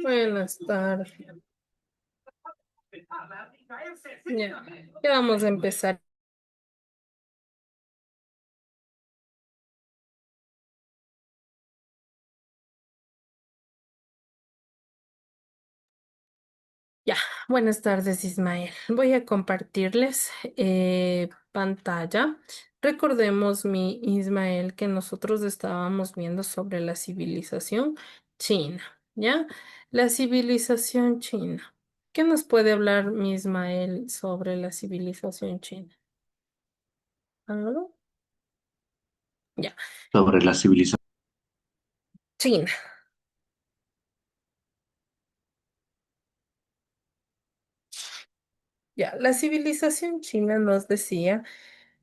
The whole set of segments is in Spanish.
Buenas tardes. Ya, ya vamos a empezar. Ya, buenas tardes, Ismael. Voy a compartirles pantalla. Recordemos, mi Ismael, que nosotros estábamos viendo sobre la civilización china, ¿ya? La civilización china. ¿Qué nos puede hablar mi Ismael sobre la civilización china? ¿Algo? Ya, Sobre la civilización. China. Ya, la civilización china nos decía,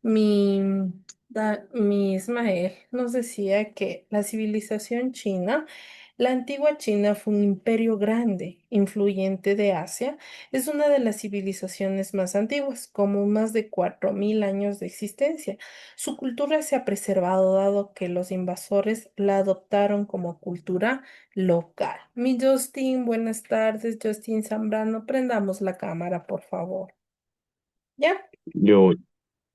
mi, mi Ismael nos decía que la civilización china, la antigua China fue un imperio grande, influyente de Asia, es una de las civilizaciones más antiguas, como más de 4000 años de existencia. Su cultura se ha preservado dado que los invasores la adoptaron como cultura local. Mi Justin, buenas tardes, Justin Zambrano, prendamos la cámara, por favor. ¿Ya? Yo,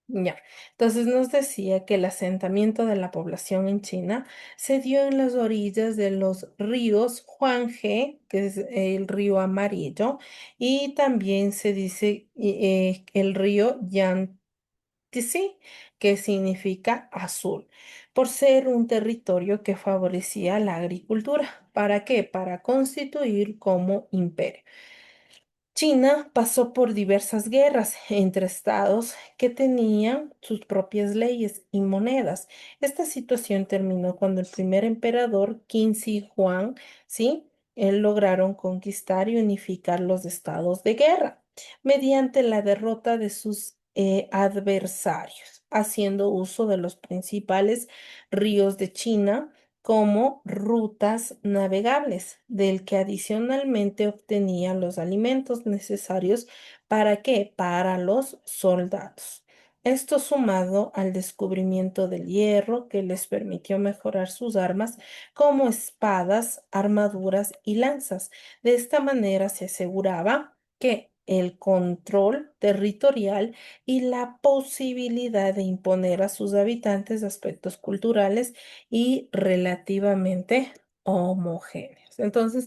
Ya. Entonces nos decía que el asentamiento de la población en China se dio en las orillas de los ríos Huanghe, que es el río amarillo, y también se dice el río Yangtze, que significa azul, por ser un territorio que favorecía la agricultura. ¿Para qué? Para constituir como imperio. China pasó por diversas guerras entre estados que tenían sus propias leyes y monedas. Esta situación terminó cuando el primer emperador Qin Shi Huang, ¿sí? Él lograron conquistar y unificar los estados de guerra mediante la derrota de sus adversarios, haciendo uso de los principales ríos de China como rutas navegables, del que adicionalmente obtenía los alimentos necesarios ¿para qué? Para los soldados. Esto sumado al descubrimiento del hierro que les permitió mejorar sus armas como espadas, armaduras y lanzas. De esta manera se aseguraba que el control territorial y la posibilidad de imponer a sus habitantes aspectos culturales y relativamente homogéneos. Entonces,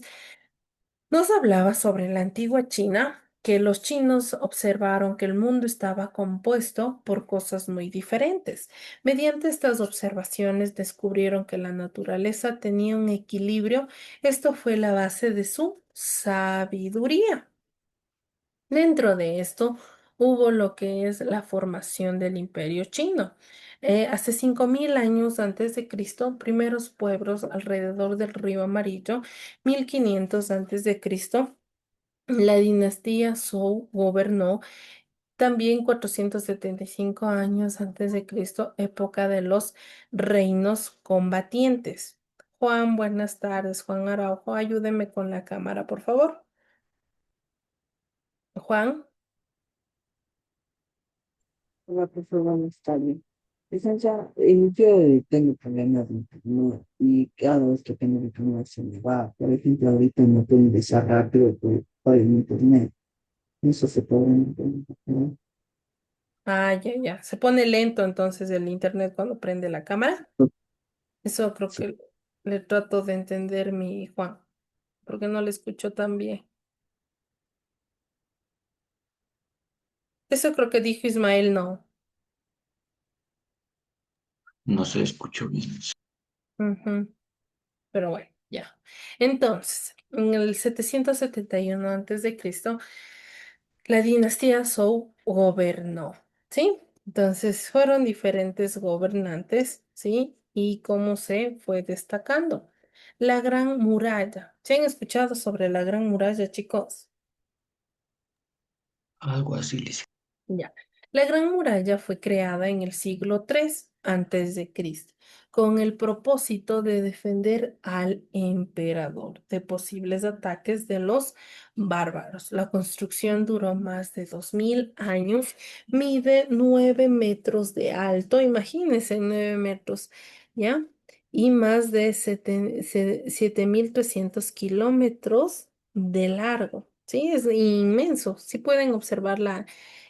nos hablaba sobre la antigua China, que los chinos observaron que el mundo estaba compuesto por cosas muy diferentes. Mediante estas observaciones descubrieron que la naturaleza tenía un equilibrio. Esto fue la base de su sabiduría. Dentro de esto hubo lo que es la formación del Imperio Chino. Hace 5000 años antes de Cristo, primeros pueblos alrededor del río Amarillo, 1500 antes de Cristo, la dinastía Zhou gobernó. También 475 años antes de Cristo, época de los reinos combatientes. Juan, buenas tardes. Juan Araujo, ayúdeme con la cámara, por favor. Juan. Hola, profesor, buenas tardes. Licencia, yo tengo problemas de internet y cada vez que tengo internet se me va. Por ejemplo, ahorita no puedo ingresar rápido por el internet. Eso se puede entender, ¿no? Ah, ya, ya. Se pone lento entonces el internet cuando prende la cámara. Eso creo Sí. que le trato de entender mi Juan, porque no le escucho tan bien. Eso creo que dijo Ismael, no. no se escuchó bien. Ujú. Pero bueno, ya. Entonces, en el 771 antes de Cristo, la dinastía Zhou gobernó, ¿sí? Entonces, fueron diferentes gobernantes, ¿sí? Y cómo se fue destacando. La Gran Muralla. ¿Se han escuchado sobre la Gran Muralla, chicos? Algo así, licenciado. Ya. La Gran Muralla fue creada en el siglo III antes de Cristo, con el propósito de defender al emperador de posibles ataques de los bárbaros. La construcción duró más de 2000 años, mide 9 metros de alto, imagínense 9 metros, ¿ya? y más de 7.300 kilómetros de largo. Sí, es inmenso. Si pueden observar la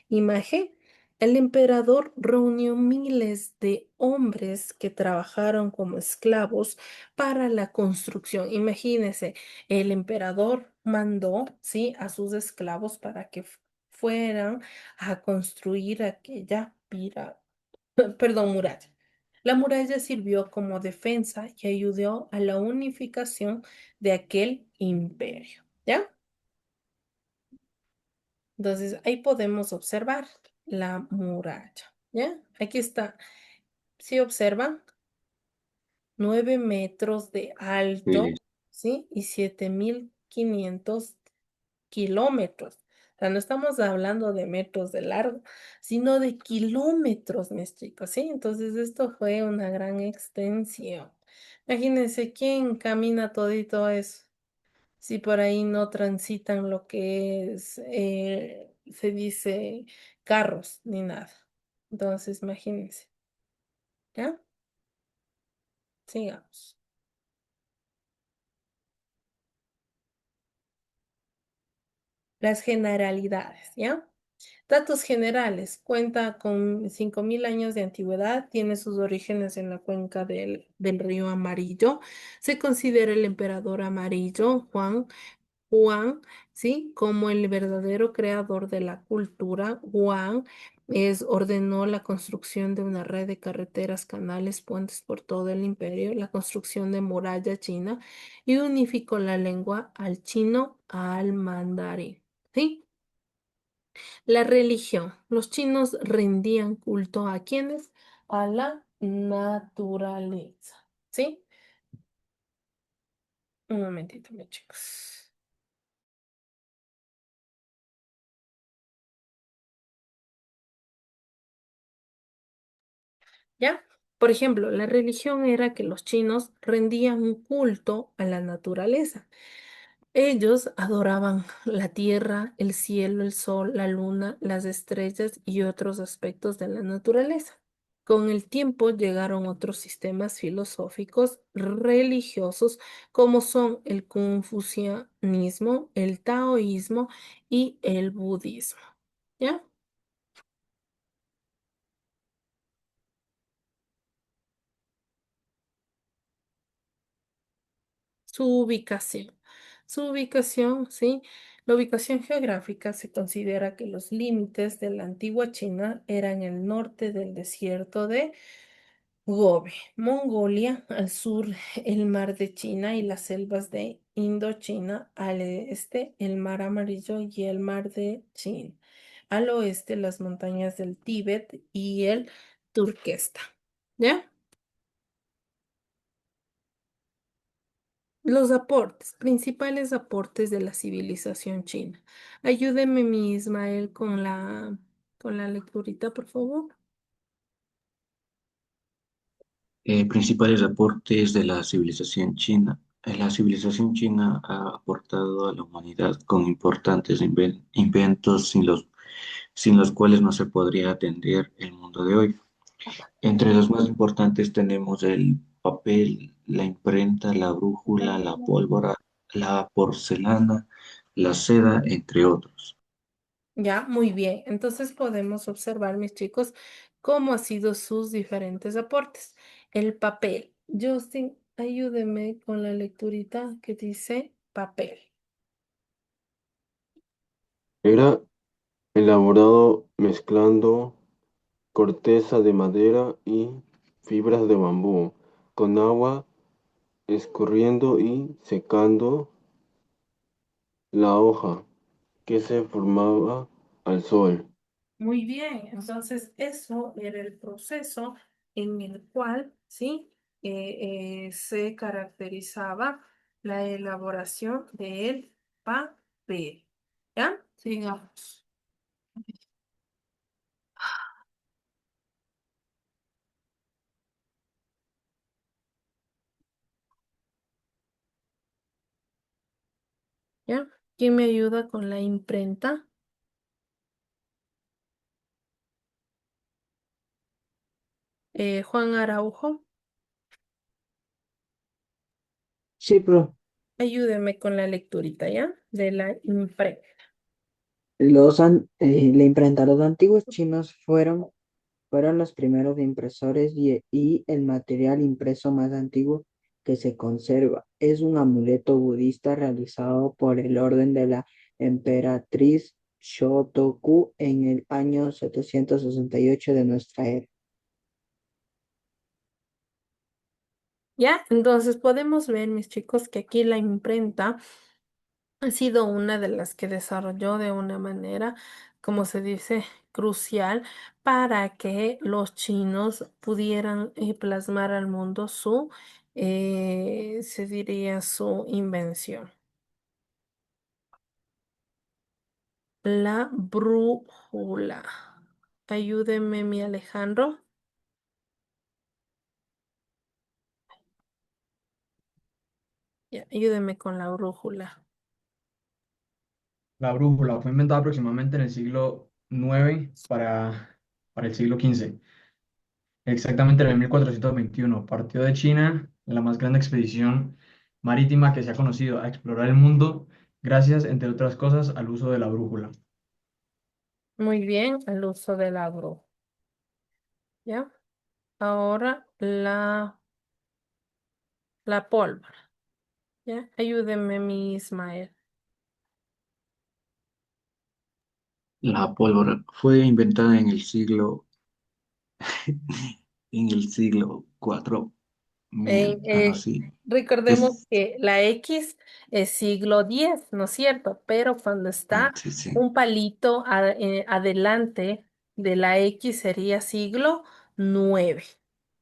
imagen. El emperador reunió miles de hombres que trabajaron como esclavos para la construcción. Imagínense, el emperador mandó, ¿sí?, a sus esclavos para que fueran a construir aquella perdón, muralla. La muralla sirvió como defensa y ayudó a la unificación de aquel imperio, ¿ya? Entonces, ahí podemos observar la muralla, ¿ya? Aquí está. Si observan, 9 metros de Sí, alto, ¿sí? Y 7.500 kilómetros. O sea, no estamos hablando de metros de largo, sino de kilómetros, mis chicos, ¿sí? Entonces, esto fue una gran extensión. Imagínense quién camina todito eso. Si por ahí no transitan lo que es, se dice, carros ni nada. Entonces, imagínense, ¿ya? Sigamos. Las generalidades, ¿ya? Datos generales. Cuenta con 5.000 años de antigüedad. Tiene sus orígenes en la cuenca del río Amarillo. Se considera el emperador amarillo, Juan, ¿sí? Como el verdadero creador de la cultura. Juan ordenó la construcción de una red de carreteras, canales, puentes por todo el imperio, la construcción de muralla china y unificó la lengua al chino al mandarín, ¿sí? La religión. Los chinos rendían culto a quienes, a la naturaleza, ¿sí? Un momentito, mis chicos. ¿Ya? Por ejemplo, la religión era que los chinos rendían un culto a la naturaleza. Ellos adoraban la tierra, el cielo, el sol, la luna, las estrellas y otros aspectos de la naturaleza. Con el tiempo llegaron otros sistemas filosóficos religiosos como son el confucianismo, el taoísmo y el budismo. ¿Ya? Su ubicación. Su ubicación, ¿sí? La ubicación geográfica se considera que los límites de la antigua China eran el norte del desierto de Gobi, Mongolia, al sur el mar de China y las selvas de Indochina, al este el mar Amarillo y el mar de China, al oeste las montañas del Tíbet y el Turquestán. ¿Ya? Los aportes, principales aportes de la civilización china. Ayúdeme, mi Ismael, con la lecturita, por favor. Principales aportes de la civilización china. La civilización china ha aportado a la humanidad con importantes inventos sin los cuales no se podría atender el mundo de hoy. Entre los más importantes tenemos el papel, la imprenta, la brújula, la pólvora, la porcelana, la seda, entre otros. Ya, muy bien. Entonces podemos observar, mis chicos, cómo han sido sus diferentes aportes. El papel. Justin, ayúdeme con la lecturita que dice papel. Era elaborado mezclando corteza de madera y fibras de bambú con agua, escurriendo y secando la hoja que se formaba al sol. Muy bien, entonces eso era el proceso en el cual, ¿sí? Se caracterizaba la elaboración del papel. ¿Ya? Sigamos. ¿Ya? ¿Quién me ayuda con la imprenta? Juan Araujo. Sí, pero Ayúdeme con la lecturita, ¿ya? De la imprenta. la imprenta, los antiguos chinos fueron los primeros impresores y el material impreso más antiguo que se conserva. Es un amuleto budista realizado por el orden de la emperatriz Shotoku en el año 768 de nuestra era. ¿Ya? Entonces podemos ver, mis chicos, que aquí la imprenta ha sido una de las que desarrolló de una manera, como se dice, crucial para que los chinos pudieran plasmar al mundo se diría, su invención. La brújula. Ayúdeme, mi Alejandro. Ya, ayúdeme con la brújula. La brújula fue inventada aproximadamente en el siglo IX para el siglo XV. Exactamente en el 1421. Partió de China la más grande expedición marítima que se ha conocido a explorar el mundo gracias, entre otras cosas, al uso de la brújula. Muy bien, el uso de la brújula. ¿Ya? Ahora la pólvora. ¿Ya? Ayúdeme, mi Ismael. La pólvora fue inventada en el siglo IV, Eh, algo eh, así. recordemos Es, que la X es siglo X, ¿no es cierto? Pero cuando está sí, sí, un palito adelante de la X sería siglo IX.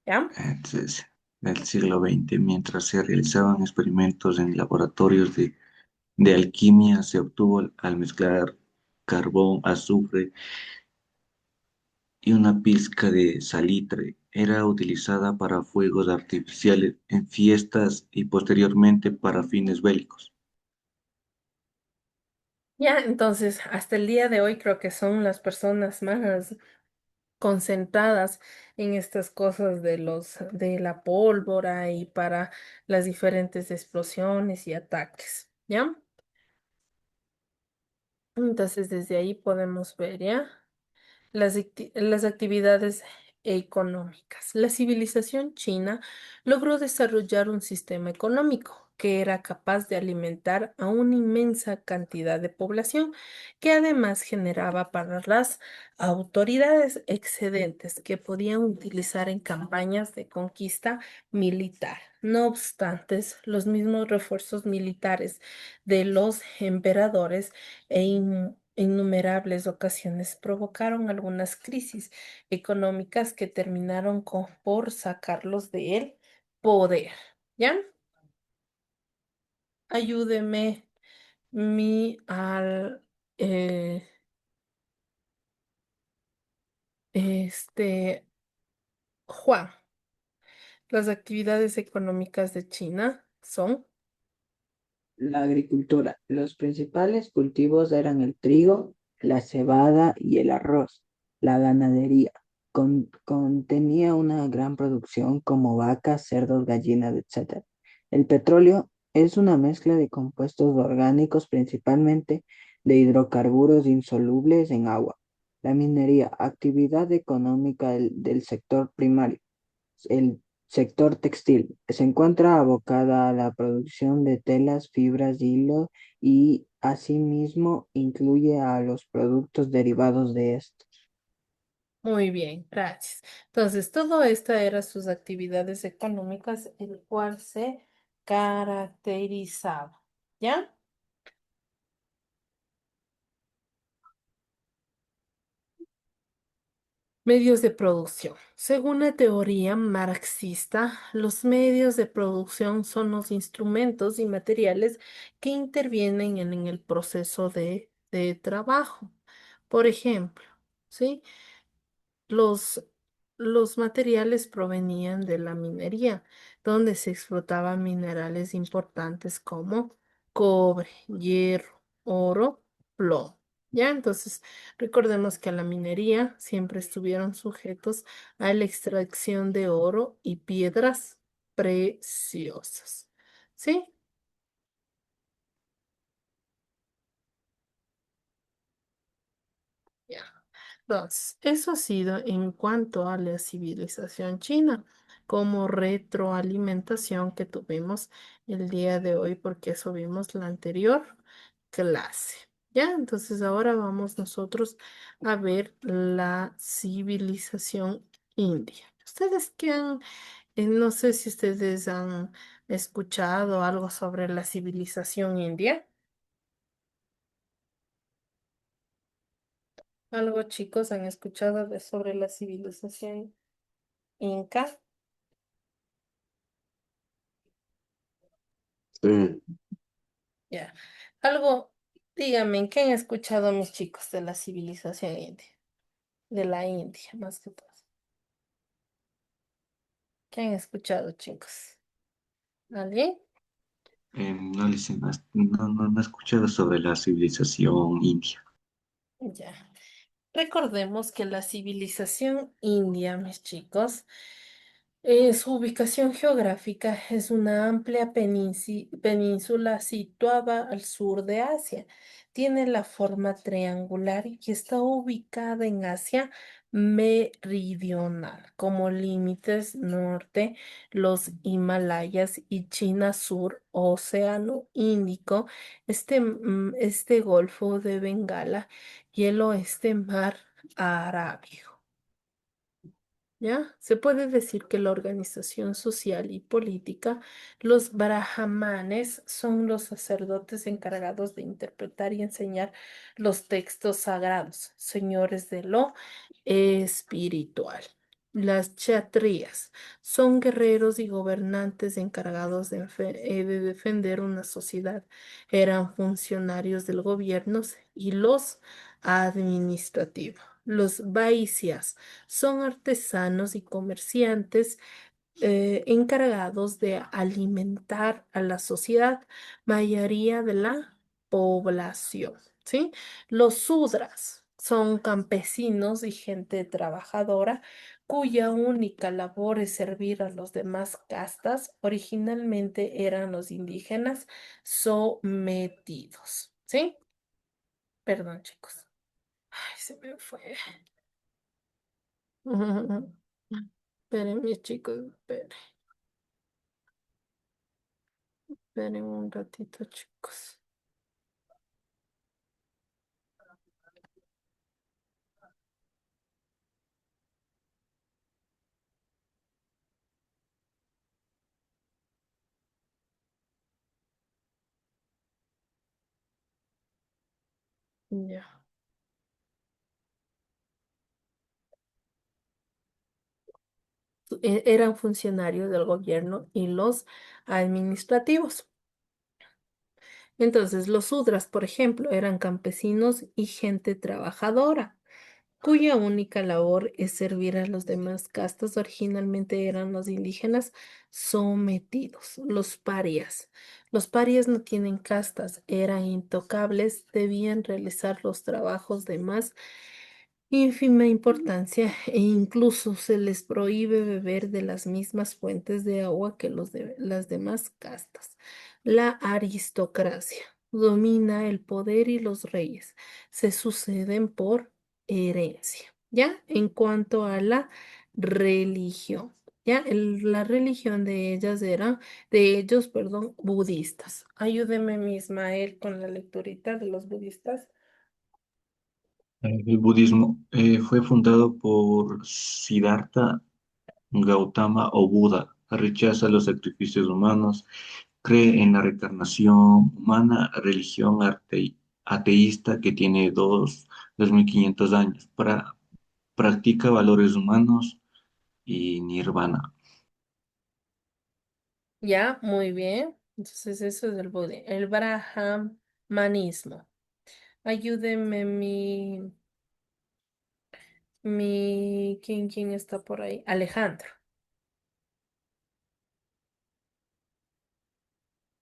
¿Ya? es del siglo XX, mientras se realizaban experimentos en laboratorios de alquimia, se obtuvo al mezclar carbón, azufre y una pizca de salitre. Era utilizada para fuegos artificiales en fiestas y posteriormente para fines bélicos. Ya, entonces, hasta el día de hoy creo que son las personas más concentradas en estas cosas de la pólvora y para las diferentes explosiones y ataques, ¿ya? Entonces, desde ahí podemos ver, ¿ya? Las actividades económicas. La civilización china logró desarrollar un sistema económico que era capaz de alimentar a una inmensa cantidad de población, que además generaba para las autoridades excedentes que podían utilizar en campañas de conquista militar. No obstante, los mismos refuerzos militares de los emperadores innumerables ocasiones provocaron algunas crisis económicas que terminaron por sacarlos del poder. ¿Ya? Ayúdeme mi al eh, este Juan. Las actividades económicas de China son La agricultura. Los principales cultivos eran el trigo, la cebada y el arroz. La ganadería contenía una gran producción como vacas, cerdos, gallinas, etc. El petróleo es una mezcla de compuestos orgánicos, principalmente de hidrocarburos insolubles en agua. La minería, actividad económica del sector primario. El sector textil se encuentra abocada a la producción de telas, fibras, hilo y asimismo incluye a los productos derivados de esto. muy bien, gracias. Entonces, todo esto eran sus actividades económicas, el cual se caracterizaba. ¿Ya? Medios de producción. Según la teoría marxista, los medios de producción son los instrumentos y materiales que intervienen en el proceso de trabajo. Por ejemplo, ¿sí? Los, los materiales provenían de la minería, donde se explotaban minerales importantes como cobre, hierro, oro, plomo. ¿Ya? Entonces, recordemos que a la minería siempre estuvieron sujetos a la extracción de oro y piedras preciosas. ¿Sí? Entonces, eso ha sido en cuanto a la civilización china, como retroalimentación que tuvimos el día de hoy, porque eso vimos la anterior clase. ¿Ya? Entonces, ahora vamos nosotros a ver la civilización india. Ustedes que han, no sé si ustedes han escuchado algo sobre la civilización india. Algo, chicos, han escuchado sobre la civilización inca. Sí, Ya. Algo, díganme, ¿qué han escuchado mis chicos de la civilización india? De la India, más que todo. ¿Qué han escuchado, chicos? ¿Alguien? No les he, no he escuchado sobre la civilización india. Ya. Recordemos que la civilización india, mis chicos, su ubicación geográfica es una amplia península situada al sur de Asia. Tiene la forma triangular y está ubicada en Asia meridional, como límites norte, los Himalayas y China sur, Océano Índico, este Golfo de Bengala y el oeste Mar Arábigo. ¿Ya? Se puede decir que la organización social y política, los brahmanes son los sacerdotes encargados de interpretar y enseñar los textos sagrados, señores de lo espiritual. Las kshatriyas son guerreros y gobernantes encargados de defender una sociedad. Eran funcionarios del gobierno y los administrativos. Los vaisyas son artesanos y comerciantes encargados de alimentar a la sociedad, mayoría de la población, ¿sí? Los sudras son campesinos y gente trabajadora cuya única labor es servir a los demás castas. Originalmente eran los indígenas sometidos, ¿sí? Perdón, chicos. Ay, se me fue. Esperen, chicos, esperen un ratito, chicos. Ya. Eran funcionarios del gobierno y los administrativos. Entonces, los sudras, por ejemplo, eran campesinos y gente trabajadora, cuya única labor es servir a los demás castas. Originalmente eran los indígenas sometidos, los parias. Los parias no tienen castas, eran intocables, debían realizar los trabajos de más ínfima importancia e incluso se les prohíbe beber de las mismas fuentes de agua que las demás castas. La aristocracia domina el poder y los reyes se suceden por herencia. ¿Ya? En cuanto a la religión, ¿ya? La religión de ellos, perdón, budistas. Ayúdeme, mi Ismael, con la lecturita de los budistas. El budismo fue fundado por Siddhartha Gautama o Buda. Rechaza los sacrificios humanos, cree en la reencarnación humana, religión ateísta que tiene 2500 años. Practica valores humanos y nirvana. Ya, muy bien. Entonces, eso es el brahmanismo. Ayúdeme, ¿quién está por ahí? Alejandro.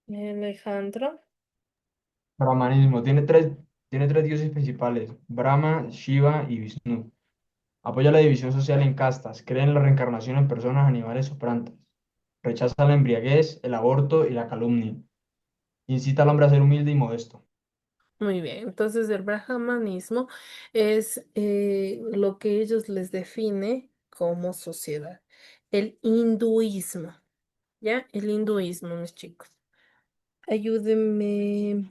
Alejandro. Brahmanismo tiene tres dioses principales, Brahma, Shiva y Vishnu. Apoya la división social en castas, cree en la reencarnación en personas, animales o plantas. Rechaza la embriaguez, el aborto y la calumnia. Incita al hombre a ser humilde y modesto. Muy bien, entonces el brahmanismo es lo que ellos les define como sociedad. El hinduismo, ¿ya? El hinduismo, mis chicos. Ayúdenme.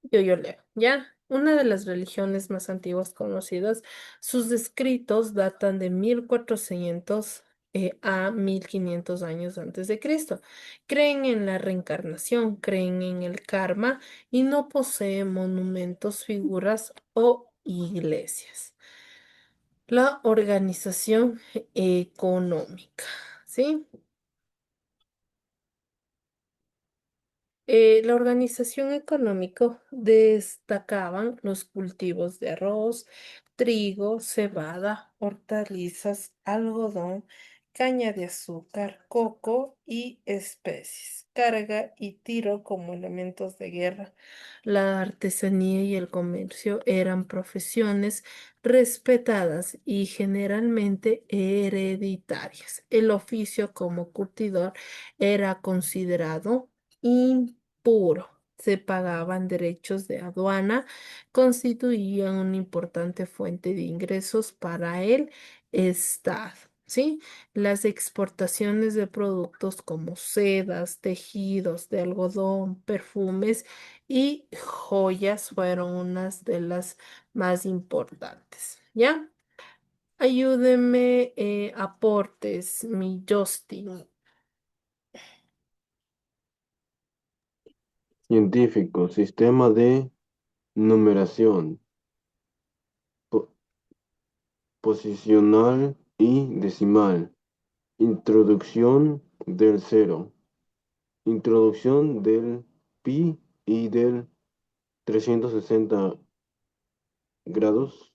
Yo leo, ¿ya? Una de las religiones más antiguas conocidas, sus escritos datan de 1400 a 1500 años antes de Cristo. Creen en la reencarnación, creen en el karma y no poseen monumentos, figuras o iglesias. La organización económica, ¿sí? La organización económica destacaban los cultivos de arroz, trigo, cebada, hortalizas, algodón, caña de azúcar, coco y especies, carga y tiro como elementos de guerra. La artesanía y el comercio eran profesiones respetadas y generalmente hereditarias. El oficio como curtidor era considerado impuro. Se pagaban derechos de aduana, constituían una importante fuente de ingresos para el Estado. ¿Sí? Las exportaciones de productos como sedas, tejidos de algodón, perfumes y joyas fueron unas de las más importantes. ¿Ya? Ayúdeme, aportes, mi Justin. Científico, sistema de numeración, po- posicional y decimal. Introducción del cero. Introducción del pi y del 360 grados.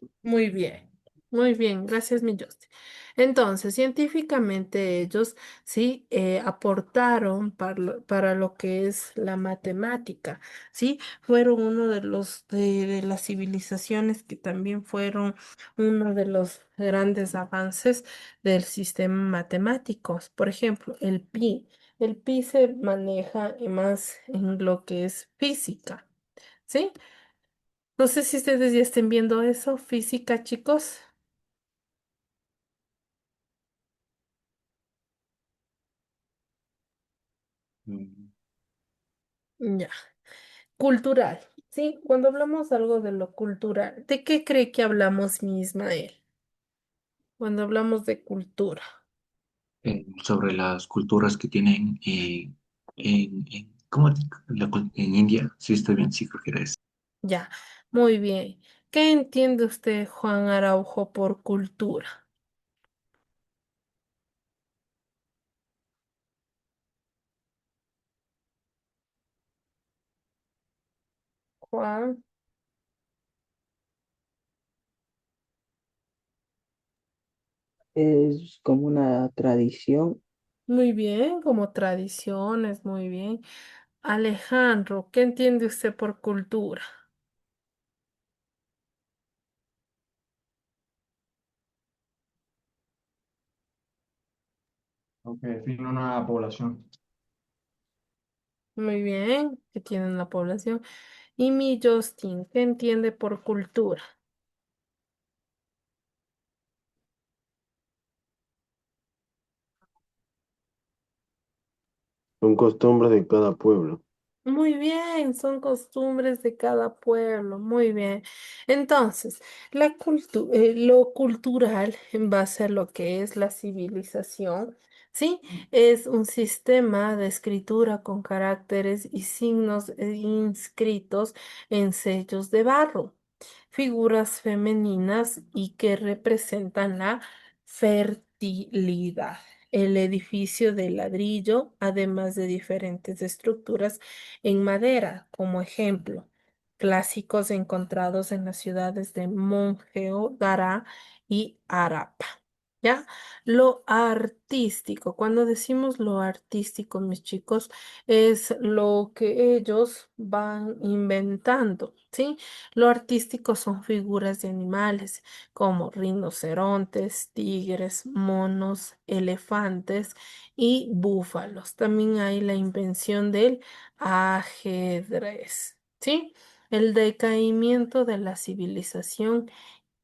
Muy bien, gracias, mi Justin. Entonces, científicamente ellos sí aportaron para lo que es la matemática, sí, fueron uno de los de las civilizaciones que también fueron uno de los grandes avances del sistema matemático. Por ejemplo, el pi. El pi se maneja más en lo que es física, ¿sí? No sé si ustedes ya estén viendo eso, física, chicos. Mm, Ya. Cultural, ¿sí? Cuando hablamos algo de lo cultural, ¿de qué cree que hablamos, mi Ismael? Cuando hablamos de cultura. sobre las culturas que tienen ¿cómo en India? Sí, estoy bien, sí, creo que era eso. Ya, muy bien. ¿Qué entiende usted, Juan Araujo, por cultura? Juan, Es como una tradición. muy bien, como tradiciones, muy bien. Alejandro, ¿qué entiende usted por cultura? Lo que define una población. Muy bien, ¿qué tiene la población? Y mi Justin, ¿qué entiende por cultura? Son costumbres de cada pueblo. Muy bien, son costumbres de cada pueblo, muy bien. Entonces, lo cultural en base a lo que es la civilización, ¿sí? Es un sistema de escritura con caracteres y signos inscritos en sellos de barro, figuras femeninas y que representan la fertilidad. El edificio de ladrillo, además de diferentes estructuras en madera, como ejemplo, clásicos encontrados en las ciudades de Mongeo, Dará y Arapa. ¿Ya? Lo artístico, cuando decimos lo artístico, mis chicos, es lo que ellos van inventando, ¿sí? Lo artístico son figuras de animales como rinocerontes, tigres, monos, elefantes y búfalos. También hay la invención del ajedrez, ¿sí? El decaimiento de la civilización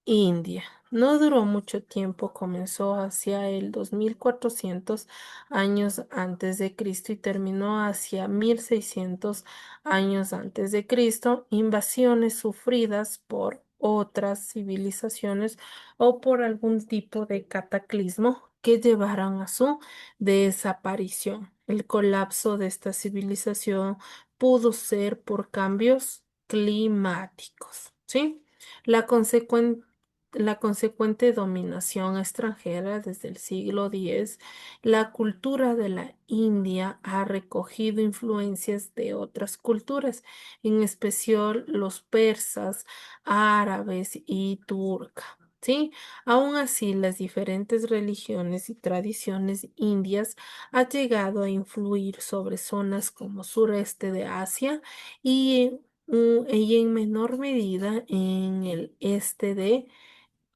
India. No duró mucho tiempo, comenzó hacia el 2400 años antes de Cristo y terminó hacia 1600 años antes de Cristo. Invasiones sufridas por otras civilizaciones o por algún tipo de cataclismo que llevaron a su desaparición. El colapso de esta civilización pudo ser por cambios climáticos, ¿sí? La consecuencia la consecuente dominación extranjera desde el siglo X, la cultura de la India ha recogido influencias de otras culturas, en especial los persas, árabes y turca. ¿Sí? Aún así, las diferentes religiones y tradiciones indias han llegado a influir sobre zonas como sureste de Asia y en menor medida en el este de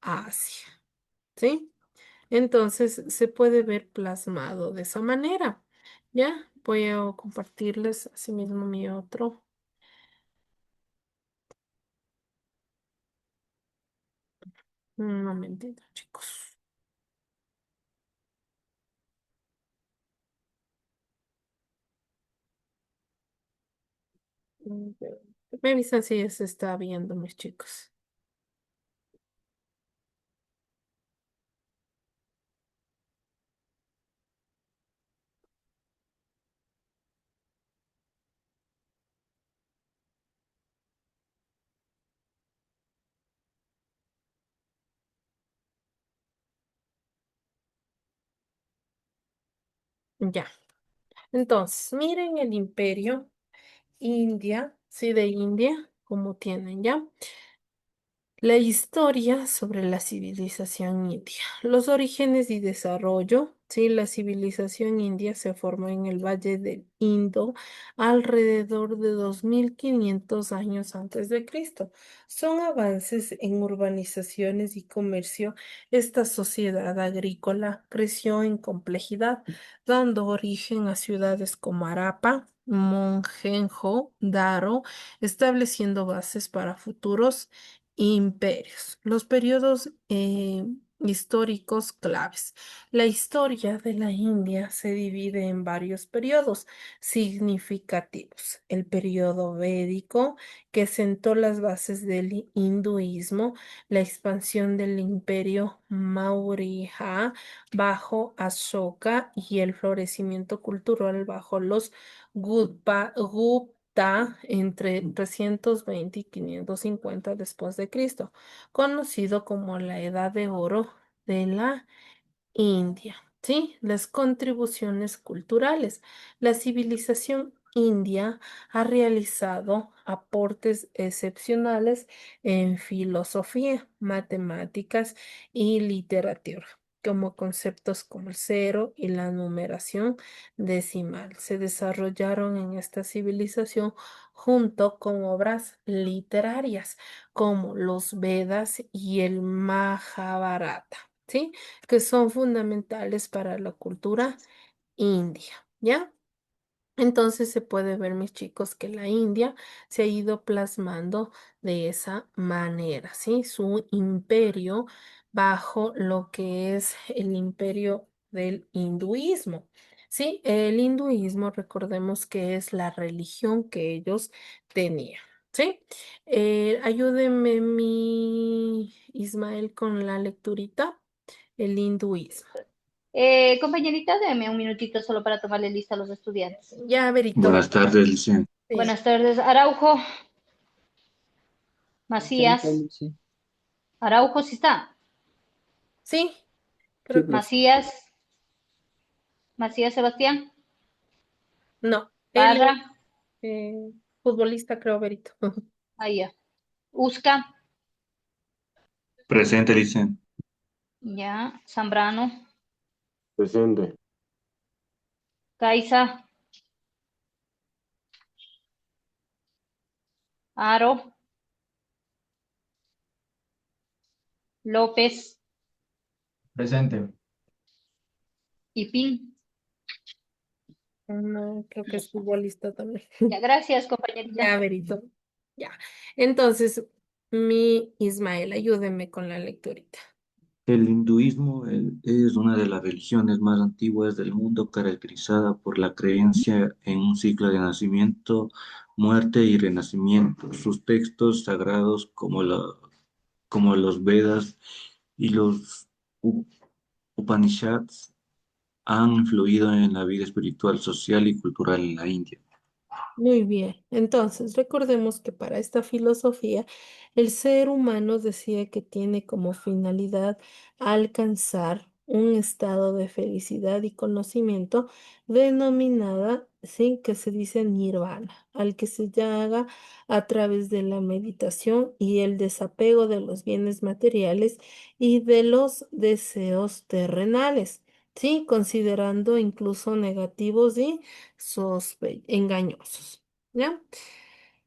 Asia, ¿sí? Entonces se puede ver plasmado de esa manera. Ya, voy a compartirles asimismo mi otro. Un momentito, chicos. Mm, Me avisan si ya se está viendo, mis chicos. Ya. Entonces, miren el imperio India, sí, de India, como tienen, ¿ya? La historia sobre la civilización india. Los orígenes y desarrollo. Sí, la civilización india se formó en el Valle del Indo alrededor de 2500 años antes de Cristo. Son avances en urbanizaciones y comercio. Esta sociedad agrícola creció en complejidad, dando origen a ciudades como Harappa, Mohenjo-Daro, estableciendo bases para futuros imperios. Los periodos históricos claves. La historia de la India se divide en varios periodos significativos. El periodo védico, que sentó las bases del hinduismo, la expansión del imperio Maurya bajo Ashoka y el florecimiento cultural bajo los Gupta entre 320 y 550 después de Cristo, conocido como la Edad de Oro de la India. ¿Sí? Las contribuciones culturales. La civilización india ha realizado aportes excepcionales en filosofía, matemáticas y literatura, como conceptos como el cero y la numeración decimal. Se desarrollaron en esta civilización junto con obras literarias como los Vedas y el Mahabharata. ¿Sí? Que son fundamentales para la cultura india, ¿ya? Entonces se puede ver, mis chicos, que la India se ha ido plasmando de esa manera, ¿sí? Su imperio bajo lo que es el imperio del hinduismo, ¿sí? El hinduismo, recordemos que es la religión que ellos tenían, ¿sí? Ayúdenme, mi Ismael, con la lecturita, el hinduismo. Compañerita, deme un minutito solo para tomarle lista a los estudiantes. Ya, Verito. Buenas tardes, Licen. Sí. Buenas tardes, Araujo, Señorita Macías. Lucy. Araujo, sí está. Sí, Sí, creo que profe. Macías, Macías Sebastián. no. Él es Parra, futbolista, creo, Berito. ahí ya. Usca, Presente, Licen. Ya. Zambrano. Presente. Caiza. Aro. López. Presente. Y Pin. No, creo que es futbolista también. Ya, gracias, compañerita. Ya, Verito. Ya. Entonces, mi Ismael, ayúdeme con la lecturita. El hinduismo es una de las religiones más antiguas del mundo, caracterizada por la creencia en un ciclo de nacimiento, muerte y renacimiento. Sus textos sagrados, como los Vedas y los U- Upanishads, han influido en la vida espiritual, social y cultural en la India. Muy bien, entonces recordemos que para esta filosofía el ser humano decía que tiene como finalidad alcanzar un estado de felicidad y conocimiento denominada, sí, que se dice nirvana, al que se llega a través de la meditación y el desapego de los bienes materiales y de los deseos terrenales, sí, considerando incluso negativos y engañosos, ¿ya?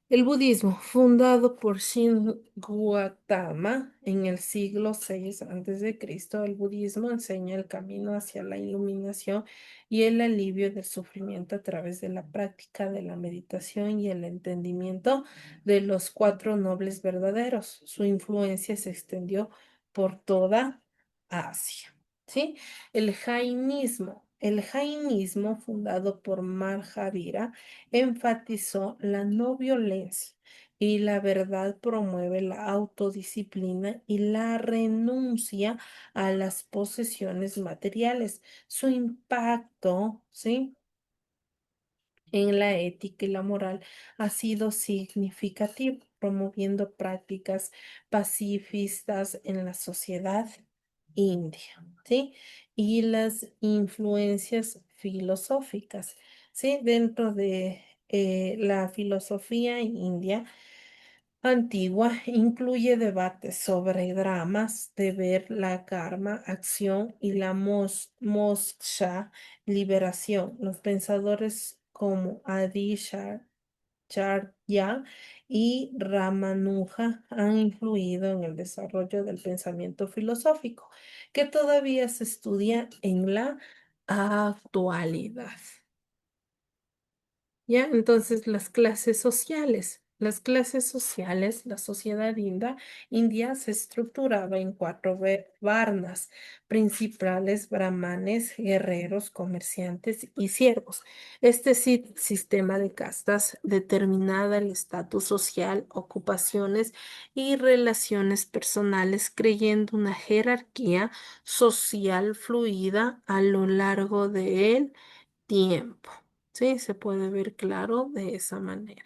El budismo, fundado por Shin Gautama en el siglo VI Cristo, el budismo enseña el camino hacia la iluminación y el alivio del sufrimiento a través de la práctica de la meditación y el entendimiento de los cuatro nobles verdaderos. Su influencia se extendió por toda Asia, ¿sí? El jainismo, fundado por Mahavira, enfatizó la no violencia y la verdad promueve la autodisciplina y la renuncia a las posesiones materiales. Su impacto, ¿sí?, en la ética y la moral ha sido significativo, promoviendo prácticas pacifistas en la sociedad india, ¿sí? Y las influencias filosóficas, ¿sí? Dentro de la filosofía india antigua incluye debates sobre dramas, deber, la karma, acción y la moksha, liberación. Los pensadores como Adi Charya y Ramanuja han influido en el desarrollo del pensamiento filosófico, que todavía se estudia en la actualidad. ¿Ya? Entonces, las clases sociales. Las clases sociales, la sociedad india se estructuraba en cuatro varnas principales: brahmanes, guerreros, comerciantes y siervos. Este sistema de castas determinaba el estatus social, ocupaciones y relaciones personales, creyendo una jerarquía social fluida a lo largo del tiempo. Sí, se puede ver claro de esa manera.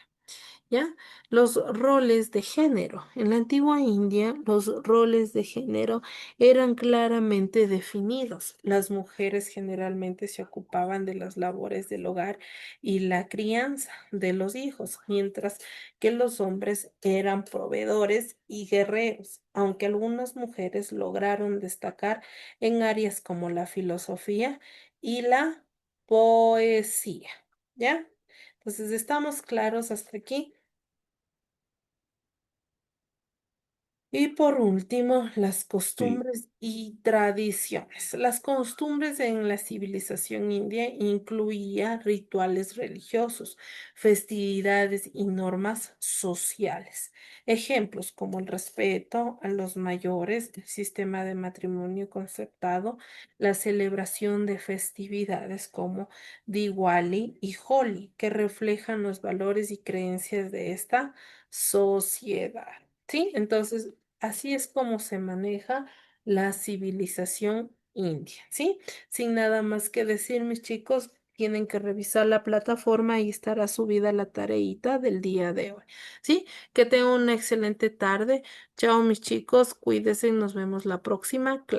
¿Ya? Los roles de género. En la antigua India, los roles de género eran claramente definidos. Las mujeres generalmente se ocupaban de las labores del hogar y la crianza de los hijos, mientras que los hombres eran proveedores y guerreros, aunque algunas mujeres lograron destacar en áreas como la filosofía y la poesía. ¿Ya? Entonces, ¿estamos claros hasta aquí? Y por último, las Sí, costumbres y tradiciones. Las costumbres en la civilización india incluía rituales religiosos, festividades y normas sociales. Ejemplos como el respeto a los mayores, el sistema de matrimonio concertado, la celebración de festividades como Diwali y Holi, que reflejan los valores y creencias de esta sociedad. ¿Sí? Entonces, así es como se maneja la civilización india, ¿sí? Sin nada más que decir, mis chicos, tienen que revisar la plataforma y estará subida la tareita del día de hoy, ¿sí? Que tengan una excelente tarde. Chao, mis chicos, cuídense y nos vemos la próxima clase.